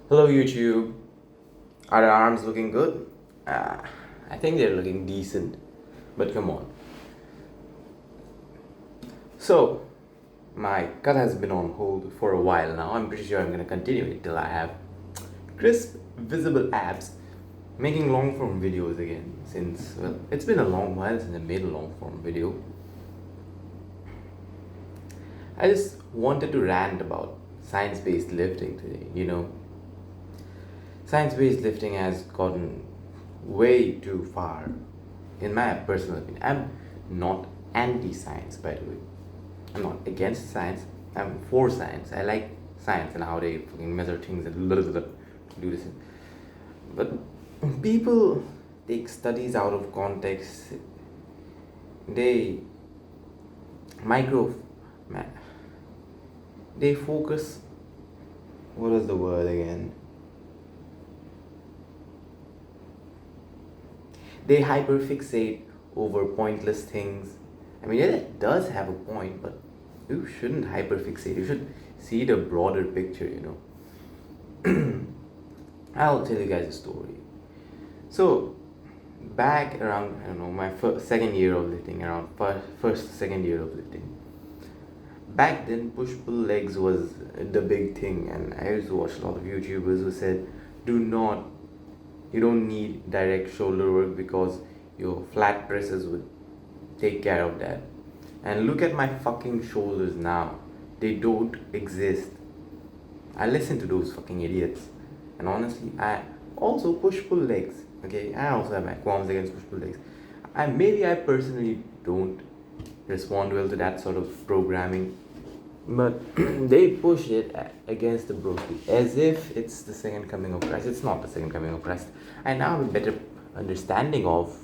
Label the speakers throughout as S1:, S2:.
S1: Hello YouTube. Are the arms looking good? I think they're looking decent. But come on. So, my cut has been on hold for a while now. I'm pretty sure I'm gonna continue it till I have crisp, visible abs. Making long form videos again since, well, it's been a long while since I made a long form video. I just wanted to rant about science based lifting today. Science based lifting has gotten way too far, in my personal opinion. I'm not anti science, by the way. I'm not against science, I'm for science. I like science and how they fucking measure things and do this. But people take studies out of context, they micro. They focus. What was the word again? They hyperfixate over pointless things. I mean, it does have a point, but you shouldn't hyperfixate. You should see the broader picture. I'll tell you guys a story. So, back around, I don't know, my second year of lifting, around second year of lifting. Back then, push pull legs was the big thing, and I used to watch a lot of YouTubers who said, you don't need direct shoulder work because your flat presses would take care of that. And look at my fucking shoulders now. They don't exist. I listen to those fucking idiots. And honestly, I also push pull legs. Okay, I also have my qualms against push pull legs. Maybe I personally don't respond well to that sort of programming, but they push it against the Broski as if it's the second coming of Christ. It's not the second coming of Christ. I now have a better understanding of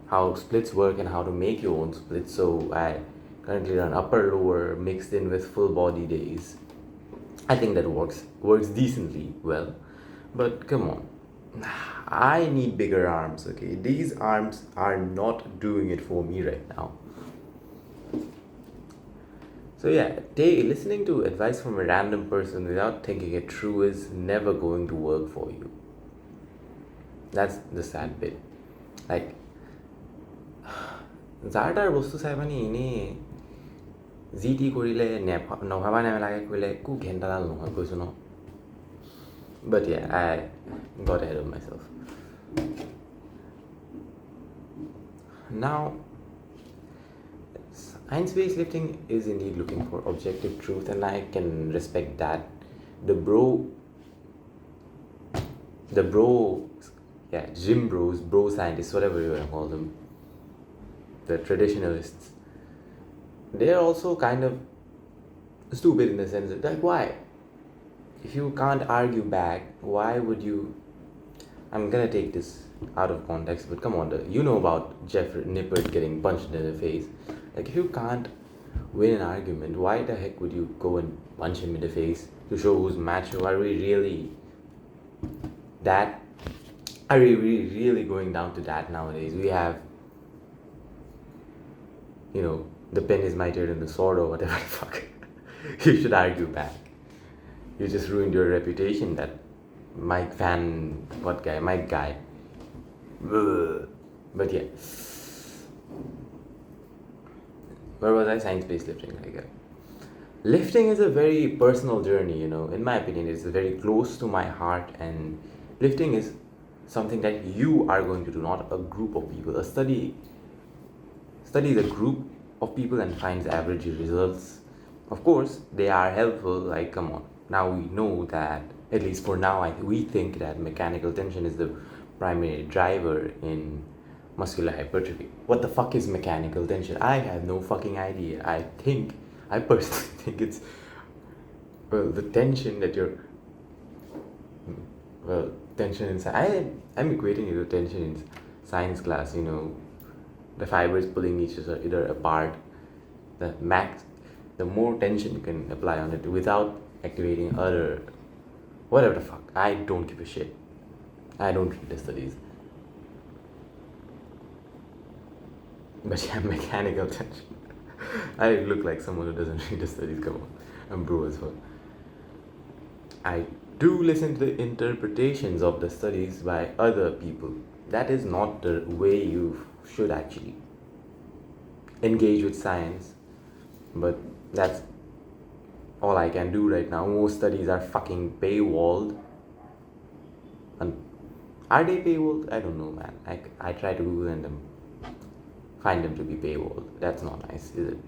S1: how splits work and how to make your own splits. So I currently run upper lower mixed in with full body days. I think that works decently well. But come on, I need bigger arms. Okay, these arms are not doing it for me right now. So yeah, listening to advice from a random person without thinking it through is never going to work for you. That's the sad bit. Like, যাৰ বস্তু চাই পানি এনেই যি টি কৰিলে নভাবা নেমেলাকে কৰিলে একো ঘেণ্টাডাল নহয় কৈছোঁ ন. But yeah, I got ahead of myself. Now, science-based lifting is indeed looking for objective truth, and I can respect that. The gym bros, bro scientists, whatever you want to call them, the traditionalists, they're also kind of stupid in the sense that, like, why? If you can't argue back, why would you? I'm gonna take this out of context, but come on, you know about Jeffrey Nippert getting punched in the face. Like, if you can't win an argument, why the heck would you go and punch him in the face to show who's macho? Are we really going down to that nowadays? We have, the pen is mightier than the sword or whatever the fuck. You should argue back. You just ruined your reputation, that Mike guy. But yeah. Where was I? Science-based lifting. Lifting is a very personal journey, in my opinion. It's very close to my heart, and lifting is something that you are going to do, not a group of people. A study studies a group of people and finds average results. Of course, they are helpful. Like, come on. Now we know that, at least for now, we think that mechanical tension is the primary driver in muscular hypertrophy. What the fuck is mechanical tension? I have no fucking idea. I personally think it's, the tension that you're, tension inside. I'm equating it to tension in science class, the fibers pulling each other apart. The more tension you can apply on it without activating whatever the fuck. I don't give a shit. I don't read the studies. But yeah, mechanical tension. I look like someone who doesn't read the studies. Come on, I'm bro as well. I do listen to the interpretations of the studies by other people. That is not the way you should actually engage with science. But that's all I can do right now. Most studies are fucking paywalled. And are they paywalled? I don't know, man. I try to Google and find them to be paywalled. That's not nice, is it?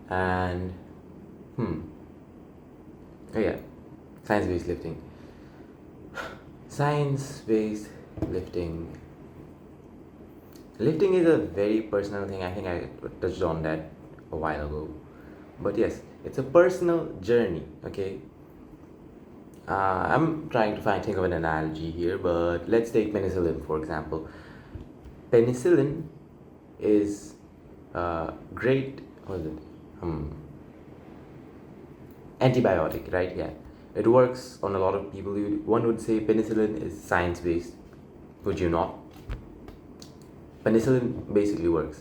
S1: And oh yeah, science-based lifting. Science-based lifting. Lifting is a very personal thing. I think I touched on that a while ago. But yes, it's a personal journey, okay? I'm trying to think of an analogy here, but let's take penicillin for example. Penicillin is great, what is it? Antibiotic, right? Yeah, it works on a lot of people. One would say penicillin is science based, would you not? Penicillin basically works,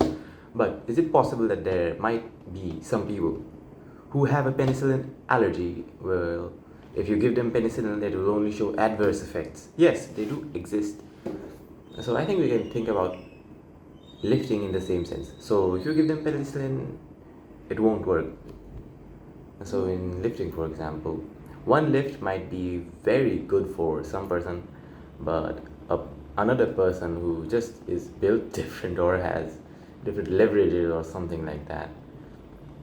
S1: but is it possible that there might be some people who have a penicillin allergy? Well, if you give them penicillin, it will only show adverse effects. Yes, they do exist. So I think we can think about lifting in the same sense. So if you give them penicillin, it won't work. So in lifting, for example, one lift might be very good for some person, but another person who just is built different or has different leverages or something like that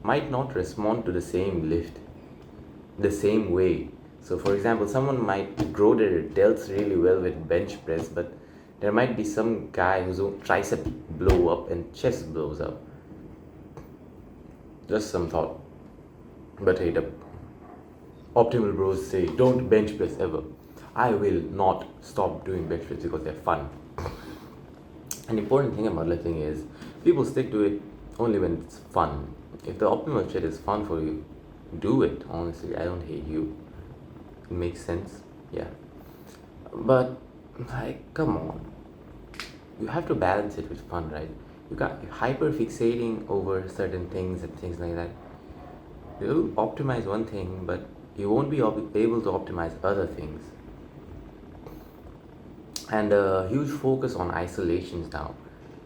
S1: might not respond to the same lift the same way. So for example, someone might grow their delts really well with bench press, but there might be some guy whose own tricep blow up and chest blows up. Just some thought. But hey, the optimal bros say don't bench press ever. I will not stop doing bench press because they're fun. An important thing about lifting is people stick to it only when it's fun. If the optimal shit is fun for you, do it. Honestly, I don't hate you. It makes sense, yeah. But like, come on, you have to balance it with fun, right? You got hyper fixating over certain things and things like that. You'll optimize one thing, but you won't be able to optimize other things. And a huge focus on isolations now.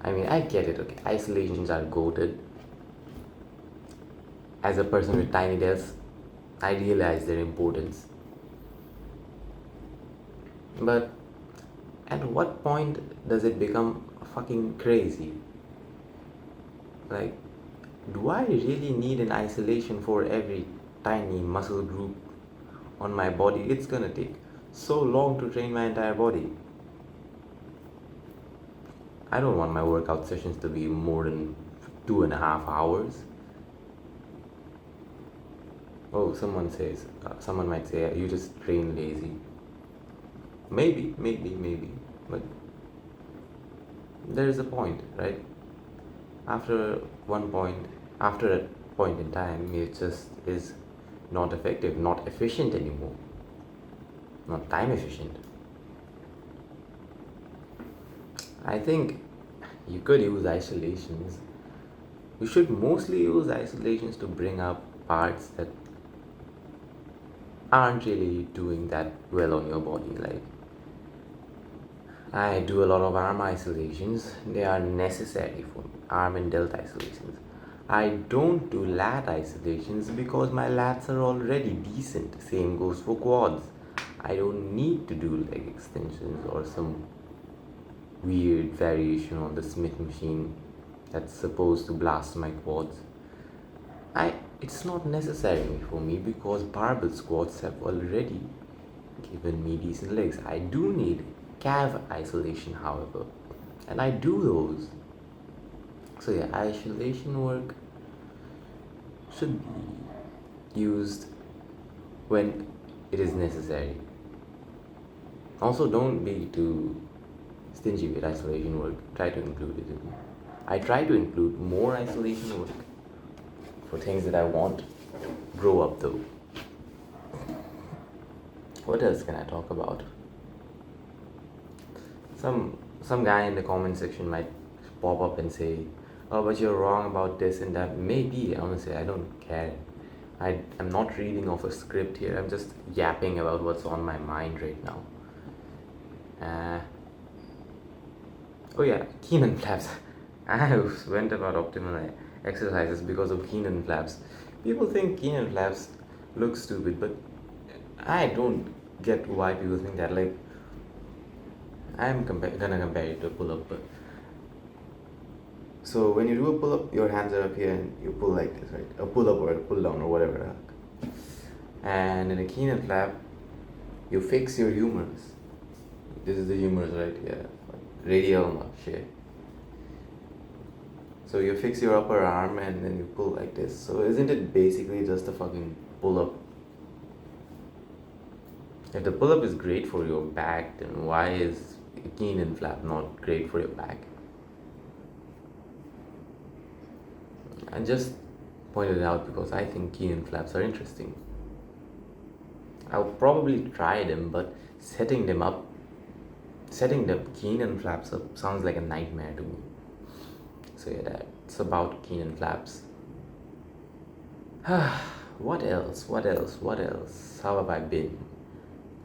S1: I mean, I get it, okay? Isolations are goated. As a person with tiny delts, I realize their importance. But at what point does it become fucking crazy? Like, do I really need an isolation for every tiny muscle group on my body? It's gonna take so long to train my entire body. I don't want my workout sessions to be more than 2.5 hours. Oh, someone might say, you just train lazy. Maybe, but there's a point, right? After a point in time, it just is not effective, not efficient anymore, not time efficient. I think you could use isolations. You should mostly use isolations to bring up parts that aren't really doing that well on your body. Like, I do a lot of arm isolations. They are necessary for me. Arm and delt isolations. I don't do lat isolations because my lats are already decent. Same goes for quads. I don't need to do leg extensions or some weird variation on the Smith machine that's supposed to blast my quads. It's not necessary for me because barbell squats have already given me decent legs. I do need calf isolation, however, and I do those. So yeah, isolation work should be used when it is necessary. Also, don't be too stingy with isolation work. Try to include it. I try to include more isolation work for things that I want to grow up though. What else can I talk about? Some guy in the comment section might pop up and say, oh, but you're wrong about this and that. Maybe, honestly, I don't care. I'm not reading off a script here. I'm just yapping about what's on my mind right now. Uh, oh yeah, Keenan flaps. I went about optimal exercises because of Keenan flaps. People think Keenan flaps look stupid, but I don't get why people think that. Like, gonna compare it to a pull-up, but so when you do a pull-up, your hands are up here and you pull like this, right? A pull-up or a pull-down or whatever. And in a Keenan flap, you fix your humerus. This is the humerus right here, radial shit. So you fix your upper arm and then you pull like this. So isn't it basically just a fucking pull-up? If the pull-up is great for your back, then why is a Keenan flap not great for your back? I just pointed it out because I think Keenan flaps are interesting. I'll probably try them, but setting the Keenan flaps up sounds like a nightmare to me. So yeah, that's about Keenan flaps. What else? How have I been?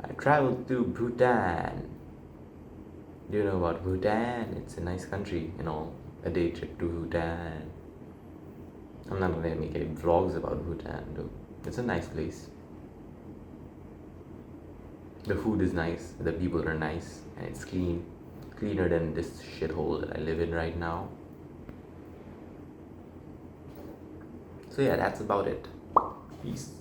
S1: I traveled to Bhutan. Do you know about Bhutan? It's a nice country, a day trip to Bhutan. I'm not gonna make any vlogs about Bhutan though. It's a nice place. The food is nice, the people are nice, and it's clean. Cleaner than this shithole that I live in right now. So yeah, that's about it. Peace.